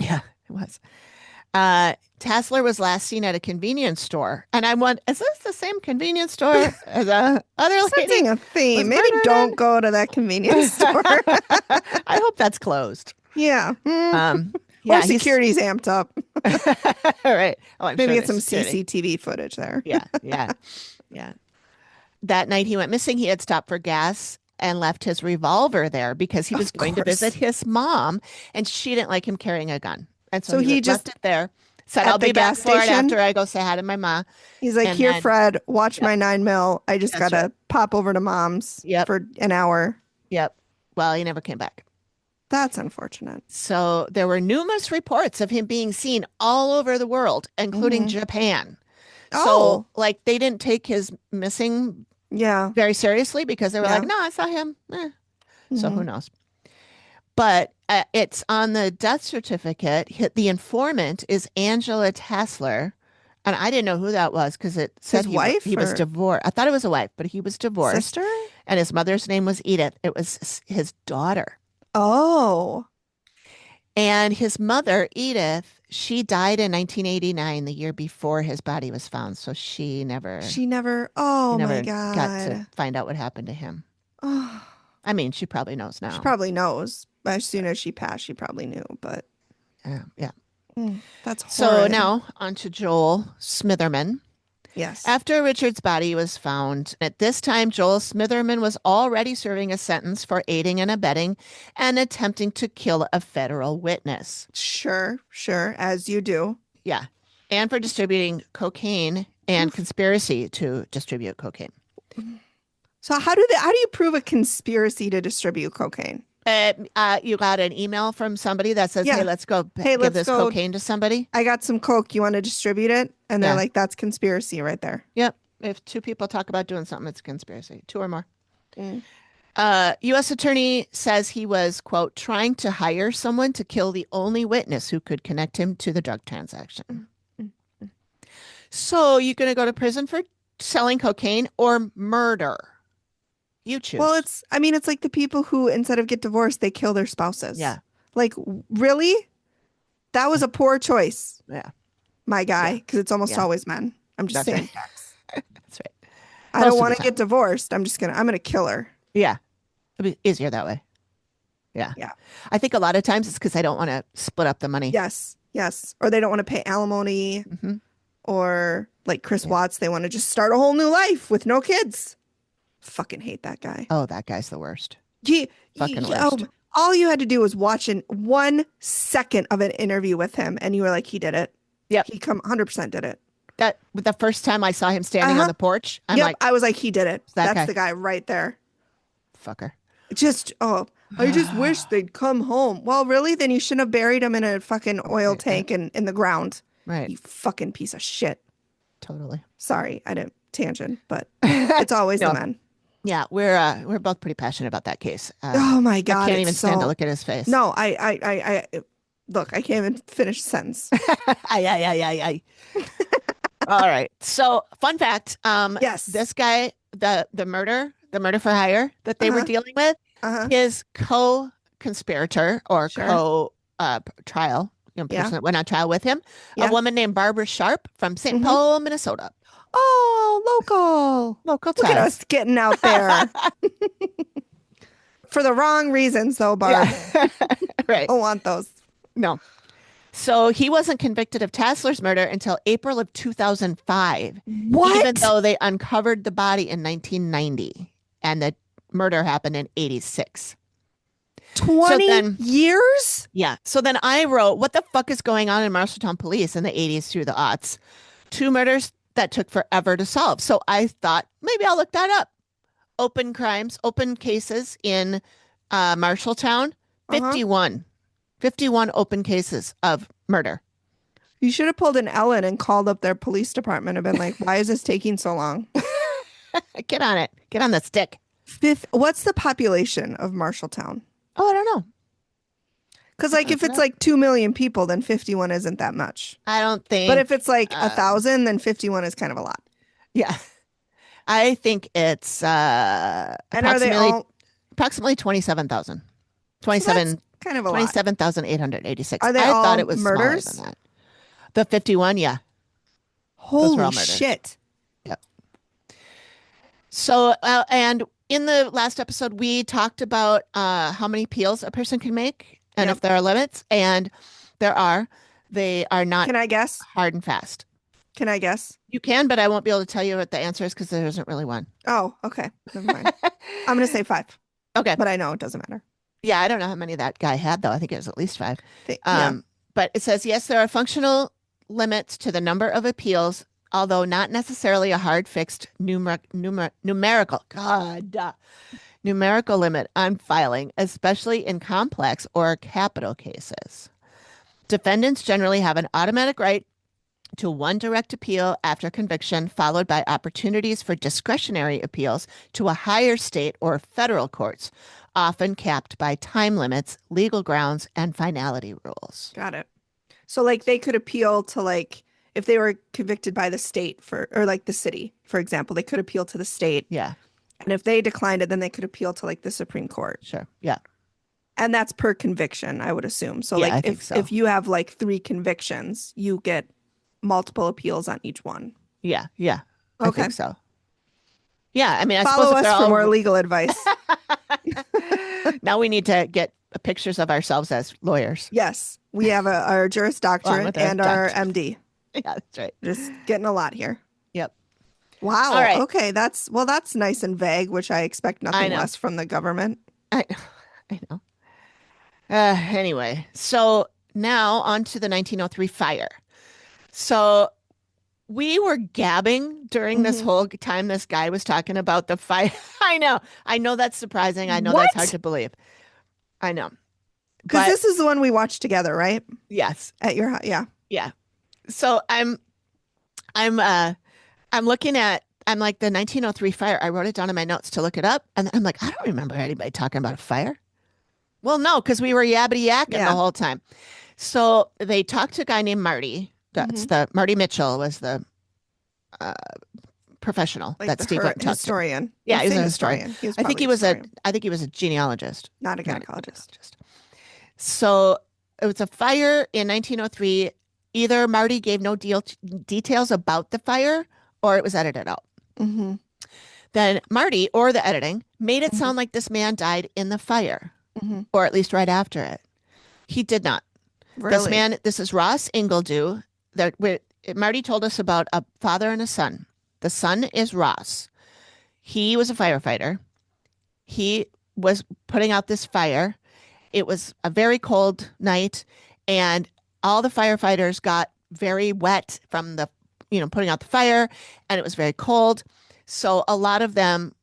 Speaker 1: Yeah, it was. Tasler was last seen at a convence store. And I went, is this the same convenience store as the other lady?
Speaker 2: A theme. Maybe don't go to that convenience store.
Speaker 1: I hope that's closed.
Speaker 2: Yeah.
Speaker 1: Yeah,
Speaker 2: or security's amped up.
Speaker 1: All right.
Speaker 2: Maybe get some CCTV footage there.
Speaker 1: Yeah. That night he went missing. He had stopped for gas and left his revolver there because he was going to visit his mom, and she didn't like him carrying a gun. And so he just left it there. Said, I'll be back for it after I go say hi to my ma.
Speaker 2: He's like, here, Fred, watch my 9mm. I just got to pop over to mom's for an hour.
Speaker 1: Yep. Well, he never came back.
Speaker 2: That's unfortunate.
Speaker 1: So there were numerous reports of him being seen all over the world, including Japan. So like they didn't take his missing very seriously because they were like, no, I saw him. So who knows? But it's on the death certificate. The informant is Angela Tasler. And I didn't know who that was because it said he was divorced. I thought it was a wife, but he was divorced.
Speaker 2: Sister?
Speaker 1: And his mother's name was Edith. It was his daughter.
Speaker 2: Oh.
Speaker 1: And his mother, Edith, she died in 1989, the year before his body was found. So she never my God, got to find out what happened to him.
Speaker 2: Oh.
Speaker 1: I mean, she probably knows now.
Speaker 2: She probably knows. As soon as she passed, she probably knew. But
Speaker 1: yeah.
Speaker 2: That's horrid.
Speaker 1: So now on to Joel Smitherman.
Speaker 2: Yes.
Speaker 1: After Richard's body was found, at this time, Joel Smitherman was already serving a sentence for aiding and abetting and attempting to kill a federal witness.
Speaker 2: Sure, as you do.
Speaker 1: Yeah. And for distributing cocaine and conspiracy to distribute cocaine.
Speaker 2: So how do you prove a conspiracy to distribute cocaine?
Speaker 1: You got an email from somebody that says, hey, let's go give this cocaine to somebody.
Speaker 2: I got some coke. You want to distribute it? And they're like, that's conspiracy right there.
Speaker 1: Yep. If two people talk about doing something, it's a conspiracy. Two or more. U.S. attorney says he was, quote, trying to hire someone to kill the only witness who could connect him to the drug transaction. So you're going to go to prison for selling cocaine or murder? You choose.
Speaker 2: Well, it's like the people who, instead of get divorced, they kill their spouses.
Speaker 1: Yeah.
Speaker 2: Like, really? That was a poor choice.
Speaker 1: Yeah.
Speaker 2: My guy, because it's almost always men. I'm just saying.
Speaker 1: Right. That's right.
Speaker 2: I don't want to get divorced. I'm going to kill her.
Speaker 1: Yeah. It'll be easier that way. Yeah.
Speaker 2: Yeah.
Speaker 1: I think a lot of times it's because I don't want to split up the money.
Speaker 2: Yes. Or they don't want to pay alimony. Or like Chris Watts, they want to just start a whole new life with no kids. Fucking hate that guy.
Speaker 1: Oh, that guy's the worst.
Speaker 2: Worst. All you had to do was watch 1 second of an interview with him, and you were like, he did it.
Speaker 1: Yep.
Speaker 2: He 100% did it.
Speaker 1: That the first time I saw him standing on the porch,
Speaker 2: I was like, he did it. That's
Speaker 1: guy.
Speaker 2: the guy right there.
Speaker 1: Fucker.
Speaker 2: I just wish they'd come home. Well, really? Then you shouldn't have buried him in a fucking oil tank in the ground.
Speaker 1: Right.
Speaker 2: You fucking piece of shit.
Speaker 1: Totally.
Speaker 2: Sorry, I didn't tangent, but it's always the men.
Speaker 1: Yeah, we're both pretty passionate about that case.
Speaker 2: Oh my God.
Speaker 1: I can't even stand to look at his face.
Speaker 2: No, I look, I can't even finish a sentence.
Speaker 1: Aye. All right. So fun fact.
Speaker 2: Yes.
Speaker 1: This guy, the murder for hire that they were dealing with, his co-conspirator or co-trial, person that went on trial with him, a woman named Barbara Sharp from St. Paul, Minnesota.
Speaker 2: Oh, local
Speaker 1: Look
Speaker 2: at us getting out there. For the wrong reasons, though, Barb.
Speaker 1: Yeah. Right.
Speaker 2: Don't want those.
Speaker 1: No. So he wasn't convicted of Tasler's murder until April of 2005.
Speaker 2: What?
Speaker 1: Even though they uncovered the body in 1990 and the murder happened in 86.
Speaker 2: 20 years?
Speaker 1: Yeah. So then I wrote, what the fuck is going on in Marshalltown police in the 80s through the aughts? 2 murders that took forever to solve. So I thought maybe I'll look that up. Open cases in Marshalltown, 51 open cases of murder.
Speaker 2: You should have pulled an Ellen and called up their police department and been like, why is this taking so long?
Speaker 1: Get on it. Get on the stick.
Speaker 2: What's the population of Marshalltown?
Speaker 1: Oh, I don't know.
Speaker 2: Because if it's 2 million people, then 51 isn't that much.
Speaker 1: I don't think.
Speaker 2: But if it's 1,000, then 51 is kind of a lot.
Speaker 1: Yeah. I think it's approximately 27,000. 27. So
Speaker 2: kind of a
Speaker 1: 27,886.
Speaker 2: Are they
Speaker 1: I
Speaker 2: all
Speaker 1: thought it was
Speaker 2: murders?
Speaker 1: Smaller than that. The 51, yeah.
Speaker 2: Holy shit.
Speaker 1: Yep. So, and in the last episode, we talked about how many peels a person can make and if there are limits. And there are. They are not.
Speaker 2: Can I guess?
Speaker 1: Hard and fast.
Speaker 2: Can I guess?
Speaker 1: You can, but I won't be able to tell you what the answer is because there isn't really one.
Speaker 2: Oh, okay. Never mind. I'm going to say 5.
Speaker 1: Okay.
Speaker 2: But I know it doesn't matter.
Speaker 1: Yeah, I don't know how many that guy had, though. I think it was at least 5. But it says, yes, there are functional limits to the number of appeals, although not necessarily a hard fixed numerical limit on filing, especially in complex or capital cases. Defendants generally have an automatic right to 1 direct appeal after conviction, followed by opportunities for discretionary appeals to a higher state or federal courts, often capped by time limits, legal grounds, and finality rules.
Speaker 2: Got it. So they could appeal to if they were convicted by the state or the city, for example, they could appeal to the state.
Speaker 1: Yeah.
Speaker 2: And if they declined it, then they could appeal to the Supreme Court.
Speaker 1: Sure. Yeah.
Speaker 2: And that's per conviction, I would assume. So
Speaker 1: yeah,
Speaker 2: if you have 3 convictions, you get multiple appeals on each one.
Speaker 1: Yeah. Yeah.
Speaker 2: Okay.
Speaker 1: I think so. Yeah. I mean, I
Speaker 2: follow
Speaker 1: suppose
Speaker 2: us for more legal advice.
Speaker 1: Now we need to get pictures of ourselves as lawyers.
Speaker 2: Yes. We have our Juris Doctorate and our MD.
Speaker 1: Yeah, that's right.
Speaker 2: Just getting a lot here.
Speaker 1: Yep.
Speaker 2: Wow.
Speaker 1: All right.
Speaker 2: Okay. That's nice and vague, which I expect nothing less from the government.
Speaker 1: I know. Anyway, so now on to the 1903 fire. So we were gabbing during this whole time this guy was talking about the fire. I know that's surprising. I know that's hard to believe. I know.
Speaker 2: Because this is the one we watched together, right?
Speaker 1: Yes.
Speaker 2: At your house. Yeah.
Speaker 1: Yeah. So I'm looking at, I'm like the 1903 fire. I wrote it down in my notes to look it up. And I'm like, I don't remember anybody talking about a fire. Well, no, because we were yabbity yakking the whole time. So they talked to a guy named Marty. That's Marty Mitchell was the professional that Steve went and talked
Speaker 2: historian.
Speaker 1: To. Yeah, he was a historian. I think he was a genealogist,
Speaker 2: not a gynecologist.
Speaker 1: So it was a fire in 1903. Either Marty gave no details about the fire, or it was edited out. Then Marty, or the editing, made it sound like this man died in the fire, or at least right after it. He did not.
Speaker 2: Really?
Speaker 1: This is Ross Ingledew. Marty told us about a father and a son. The son is Ross. He was a firefighter. He was putting out this fire. It was a very cold night, and all the firefighters got very wet from the, putting out the fire, and it was very cold. So a lot of them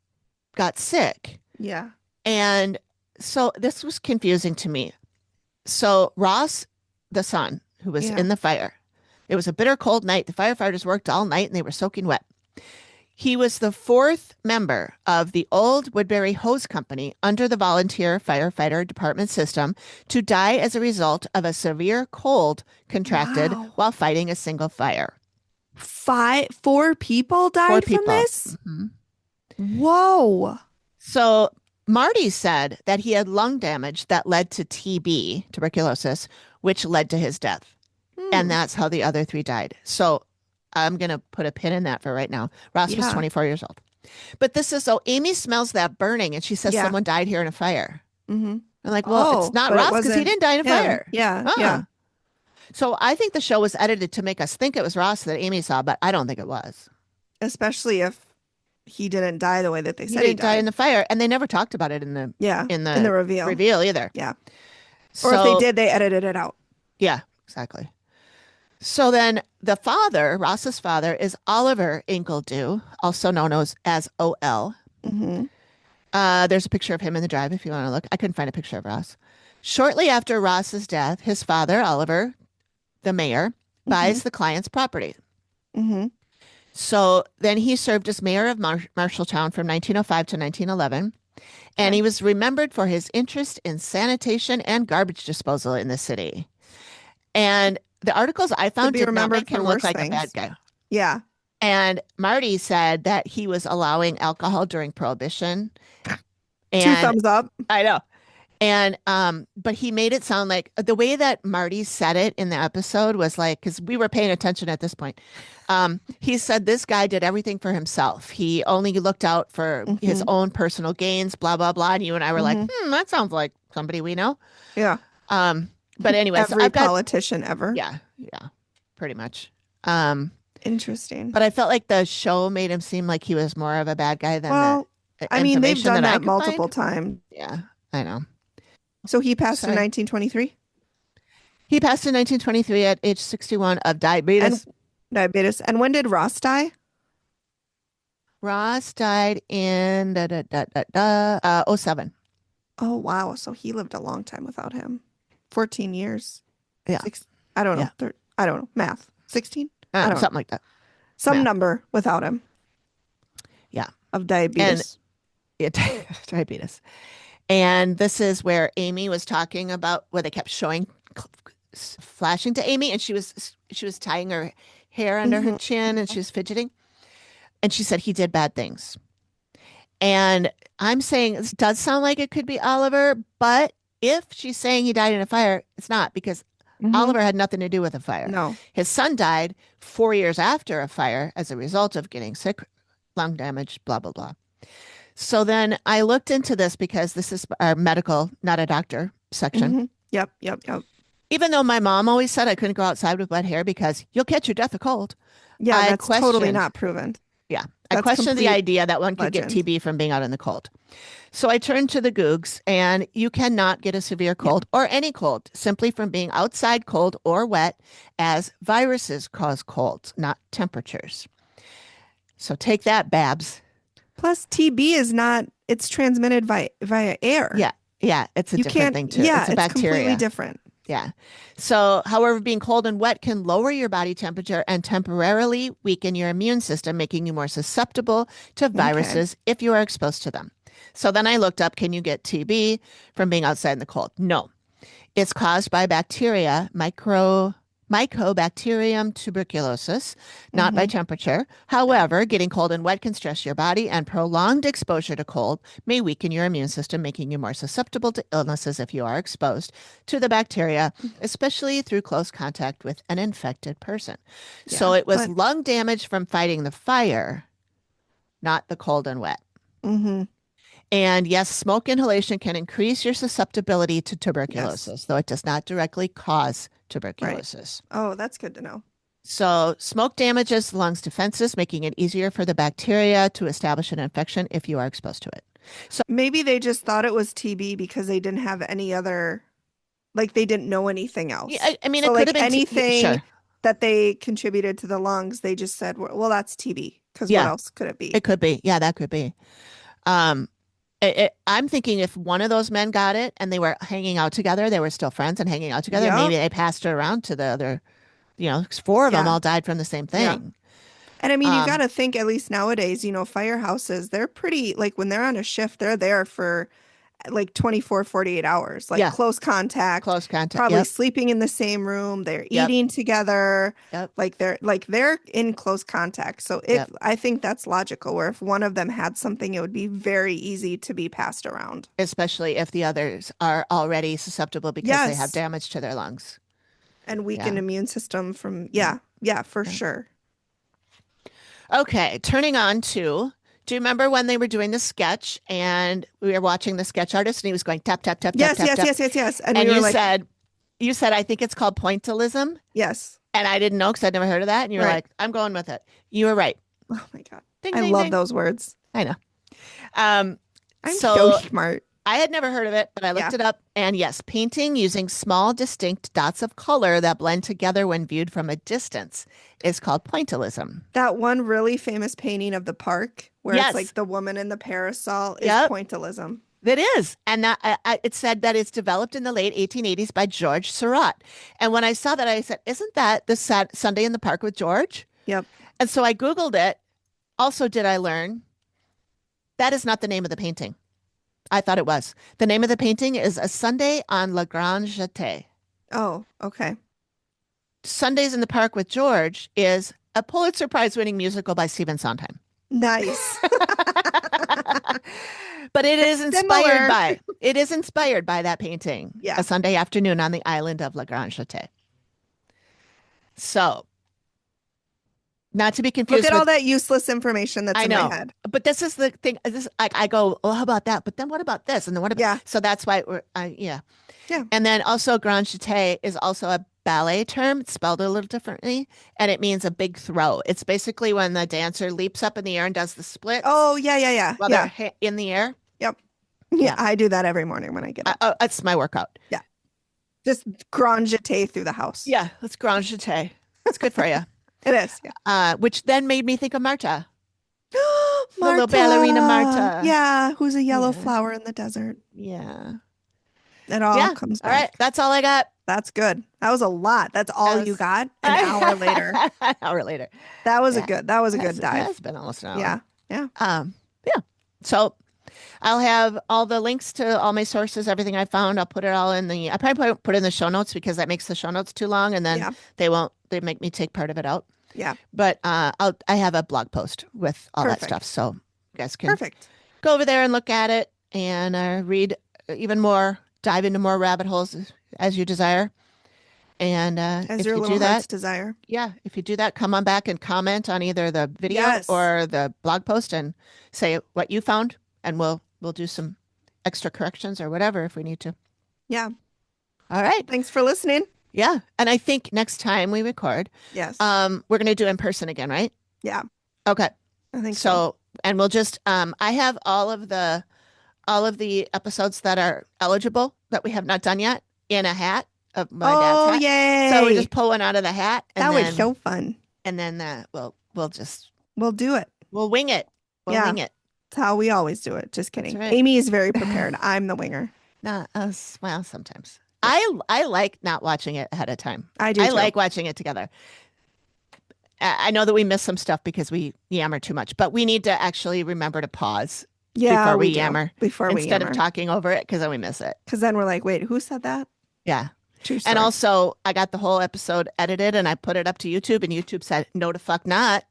Speaker 1: got sick.
Speaker 2: Yeah.
Speaker 1: And so this was confusing to me. So Ross, the son, who was in the fire, it was a bitter cold night. The firefighters worked all night and they were soaking wet. He was the fourth member of the old Woodbury Hose Company under the volunteer firefighter department system to die as a result of a severe cold contracted while fighting a single fire.
Speaker 2: 4 people died from this? Whoa.
Speaker 1: So Marty said that he had lung damage that led to TB, tuberculosis, which led to his death. And that's how the other 3 died. So I'm going to put a pin in that for right now. Ross was 24 years old. But this is, so Amy smells that burning and she says someone died here in a fire. I'm like, well, it's not Ross because he didn't die in a fire.
Speaker 2: Yeah.
Speaker 1: So I think the show was edited to make us think it was Ross that Amy saw, but I don't think it was.
Speaker 2: Especially if he didn't die the way that they said
Speaker 1: he didn't die in the fire. And they never talked about it in the reveal either.
Speaker 2: Yeah. Or if they did, they edited it out.
Speaker 1: Yeah, exactly. So then the father, Ross's father, is Oliver Ingledew, also known as OL. There's a picture of him in the drive if you want to look. I couldn't find a picture of Ross. Shortly after Ross's death, his father, Oliver, the mayor, buys the client's property. So then he served as mayor of Marshalltown from 1905 to 1911. And he was remembered for his interest in sanitation and garbage disposal in the city. And the articles I found did not make him look like a bad guy.
Speaker 2: Yeah.
Speaker 1: And Marty said that he was allowing alcohol during Prohibition. And
Speaker 2: 2 thumbs up.
Speaker 1: I know. And but he made it sound like the way that Marty said it in the episode was like, because we were paying attention at this point. He said this guy did everything for himself. He only looked out for his own personal gains, blah, blah, blah. And you and I were like, that sounds like somebody we know.
Speaker 2: Yeah.
Speaker 1: But anyway,
Speaker 2: every politician ever.
Speaker 1: Yeah, pretty much.
Speaker 2: Interesting.
Speaker 1: But I felt like the show made him seem like he was more of a bad guy than
Speaker 2: they've done that multiple times.
Speaker 1: Yeah, I know.
Speaker 2: So he passed in 1923?
Speaker 1: He passed in 1923 at age 61 of diabetes.
Speaker 2: And when did Ross die?
Speaker 1: Ross died in 07.
Speaker 2: Oh, wow. So he lived a long time without him. 14 years.
Speaker 1: Yeah.
Speaker 2: I don't know. I don't know. Math. 16?
Speaker 1: Something like that.
Speaker 2: Some number without him.
Speaker 1: Yeah.
Speaker 2: Of diabetes.
Speaker 1: Diabetes. And this is where Amy was talking about where they kept flashing to Amy, and she was tying her hair under her chin and she was fidgeting. And she said he did bad things. And I'm saying this does sound like it could be Oliver, but if she's saying he died in a fire, it's not, because Oliver had nothing to do with the fire.
Speaker 2: No.
Speaker 1: His son died 4 years after a fire as a result of getting sick, lung damage, blah, blah, blah. So then I looked into this because this is our medical, not a doctor section.
Speaker 2: Yep.
Speaker 1: Even though my mom always said I couldn't go outside with wet hair because you'll catch your death of cold.
Speaker 2: Yeah, that's totally not proven.
Speaker 1: Yeah. I question the idea that one could get TB from being out in the cold. So I turned to the Googs, and you cannot get a severe cold or any cold simply from being outside cold or wet, as viruses cause colds, not temperatures. So take that, Babs.
Speaker 2: Plus, TB is not, it's transmitted via air.
Speaker 1: Yeah. Yeah. It's a different thing, too.
Speaker 2: Yeah,
Speaker 1: it's a bacteria.
Speaker 2: Completely different.
Speaker 1: Yeah. So, however, being cold and wet can lower your body temperature and temporarily weaken your immune system, making you more susceptible to viruses if you are exposed to them. So then I looked up, can you get TB from being outside in the cold? No. It's caused by bacteria, Mycobacterium tuberculosis, not by temperature. However, getting cold and wet can stress your body, and prolonged exposure to cold may weaken your immune system, making you more susceptible to illnesses if you are exposed to the bacteria, especially through close contact with an infected person. Yeah, so it was lung damage from fighting the fire, not the cold and wet. And yes, smoke inhalation can increase your susceptibility to tuberculosis, though it does not directly cause tuberculosis.
Speaker 2: Right. Oh, that's good to know.
Speaker 1: So smoke damages the lungs' defenses, making it easier for the bacteria to establish an infection if you are exposed to it. So
Speaker 2: maybe they just thought it was TB because they didn't have any other, like they didn't know anything else.
Speaker 1: Yeah, I mean,
Speaker 2: so
Speaker 1: it could have been
Speaker 2: anything that they contributed to the lungs. They just said, well, that's TB, because what else could it be?
Speaker 1: It could be. Yeah, that could be. I'm thinking if one of those men got it and they were hanging out together, they were still friends and hanging out together, maybe they passed it around to the other, 4 of them all died from the same thing. Yeah.
Speaker 2: And I mean, you got to think, at least nowadays, firehouses, they're pretty, like when they're on a shift, they're there for like 24, 48 hours, like close contact, probably sleeping in the same room. They're eating together. Like they're in close contact. So I think that's logical, where if one of them had something, it would be very easy to be passed around.
Speaker 1: Especially if the others are already susceptible because they have damage to their lungs.
Speaker 2: And weakened immune system from, for sure.
Speaker 1: Okay, turning on to, do you remember when they were doing the sketch and we were watching the sketch artist and he was going tap, tap, tap, tap, tap, tap.
Speaker 2: Yes.
Speaker 1: And you said, I think it's called Pointillism.
Speaker 2: Yes.
Speaker 1: And I didn't know because I'd never heard of that. And you were like, I'm going with it. You were right.
Speaker 2: Oh my God.
Speaker 1: Ding,
Speaker 2: I
Speaker 1: ding,
Speaker 2: love
Speaker 1: ding.
Speaker 2: those words.
Speaker 1: I know.
Speaker 2: I'm so smart.
Speaker 1: I had never heard of it, but I looked it up. And yes, painting using small, distinct dots of color that blend together when viewed from a distance is called Pointillism.
Speaker 2: That one really famous painting of the park where it's like the woman in the parasol is Pointillism.
Speaker 1: It is. And that, it said that it's developed in the late 1880s by George Seurat. And when I saw that, I said, isn't that the Sunday in the Park with George?
Speaker 2: Yep.
Speaker 1: And so I Googled it. Also, did I learn that is not the name of the painting? I thought it was. The name of the painting is A Sunday on La Grande Jetée.
Speaker 2: Oh, okay.
Speaker 1: Sundays in the Park with George is a Pulitzer Prize winning musical by Stephen Sondheim.
Speaker 2: Nice.
Speaker 1: But it is inspired by that painting. Yeah. A Sunday afternoon on the island of La Grande Jetée. So, not to be confused.
Speaker 2: Look at all that useless information that's in my head.
Speaker 1: But this is the thing. I go, well, how about that? But then what about this? And then what about So that's why Yeah. And then also Grande Jetée is also a ballet term. It's spelled a little differently. And it means a big throw. It's basically when the dancer leaps up in the air and does the split.
Speaker 2: Oh, yeah.
Speaker 1: While they're in the air.
Speaker 2: Yep. Yeah, I do that every morning when I get up.
Speaker 1: It's my workout.
Speaker 2: Yeah. Just Grande Jetée through the house.
Speaker 1: Yeah, it's Grande Jetée. It's good for you.
Speaker 2: It is. Yeah.
Speaker 1: Which then made me think of Marta. Marta. The little ballerina Marta.
Speaker 2: Yeah, who's a yellow flower in the desert.
Speaker 1: Yeah.
Speaker 2: It all comes back.
Speaker 1: All right, that's all I got.
Speaker 2: That's good. That was a lot. That's all you got an hour later.
Speaker 1: An hour later.
Speaker 2: That was a good dive.
Speaker 1: It's been almost an hour.
Speaker 2: Yeah.
Speaker 1: Yeah. So I'll have all the links to all my sources, everything I found. I'll put it all in I probably put it in the show notes because that makes the show notes too long and then they make me take part of it out.
Speaker 2: Yeah.
Speaker 1: But I have a blog post with all that stuff. So you guys can go over there and look at it and read even more, dive into more rabbit holes as you desire. And
Speaker 2: as
Speaker 1: if
Speaker 2: your
Speaker 1: you
Speaker 2: little
Speaker 1: do that,
Speaker 2: heart's desire.
Speaker 1: Yeah. If you do that, come on back and comment on either the video or the blog post and say what you found. And we'll do some extra corrections or whatever if we need to.
Speaker 2: Yeah.
Speaker 1: All right.
Speaker 2: Thanks for listening.
Speaker 1: Yeah. And I think next time we record, we're going to do in person again, right?
Speaker 2: Yeah.
Speaker 1: Okay.
Speaker 2: I think so.
Speaker 1: And we'll just I have all of the episodes that are eligible that we have not done yet in a hat of my dad's hat.
Speaker 2: Yay.
Speaker 1: So we just pull one out of the hat.
Speaker 2: And that was so fun.
Speaker 1: And then we'll
Speaker 2: do it.
Speaker 1: We'll wing it. We'll wing it.
Speaker 2: That's how we always do it. Just kidding.
Speaker 1: Right.
Speaker 2: Amy is very prepared. I'm the winger.
Speaker 1: Not us. Well, sometimes. I like not watching it ahead of time.
Speaker 2: I do.
Speaker 1: I like watching it together. I know that we miss some stuff because we yammer too much, but we need to actually remember to pause before we yammer. Instead of talking over it, because then we miss it.
Speaker 2: Because then we're like, wait, who said that?
Speaker 1: Yeah.
Speaker 2: True story.
Speaker 1: And also, I got the whole episode edited and I put it up to YouTube, and YouTube said, no to fuck not.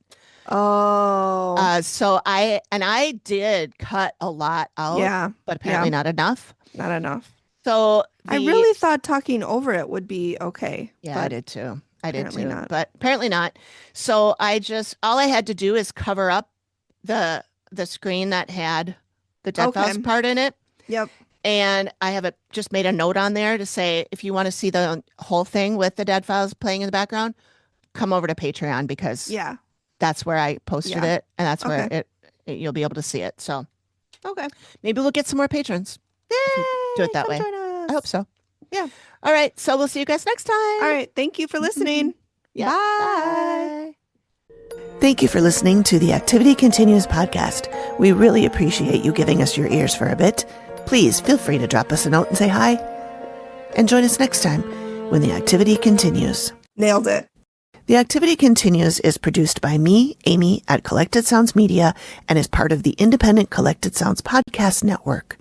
Speaker 2: Oh.
Speaker 1: So I did cut a lot out.
Speaker 2: Yeah.
Speaker 1: But apparently not enough.
Speaker 2: Not enough.
Speaker 1: So
Speaker 2: I really thought talking over it would be okay.
Speaker 1: Yeah, I did too. Not. But apparently not. So all I had to do is cover up the screen that had the Deadfalls part in it.
Speaker 2: Yep.
Speaker 1: And I have just made a note on there to say, if you want to see the whole thing with the Deadfalls playing in the background, come over to Patreon, because that's where I posted it, and that's where you'll be able to see it. So maybe we'll get some more patrons.
Speaker 2: Yay,
Speaker 1: do it that way. I hope so.
Speaker 2: Yeah.
Speaker 1: All right. So we'll see you guys next time.
Speaker 2: All right. Thank you for listening.
Speaker 1: Yeah.
Speaker 2: Bye.
Speaker 1: Thank you for listening to the Activity Continues podcast. We really appreciate you giving us your ears for a bit. Please feel free to drop us a note and say hi. And join us next time when the activity continues.
Speaker 2: Nailed it.
Speaker 1: The Activity Continues is produced by me, Amy, at Collected Sounds Media, and is part of the independent Collected Sounds podcast network.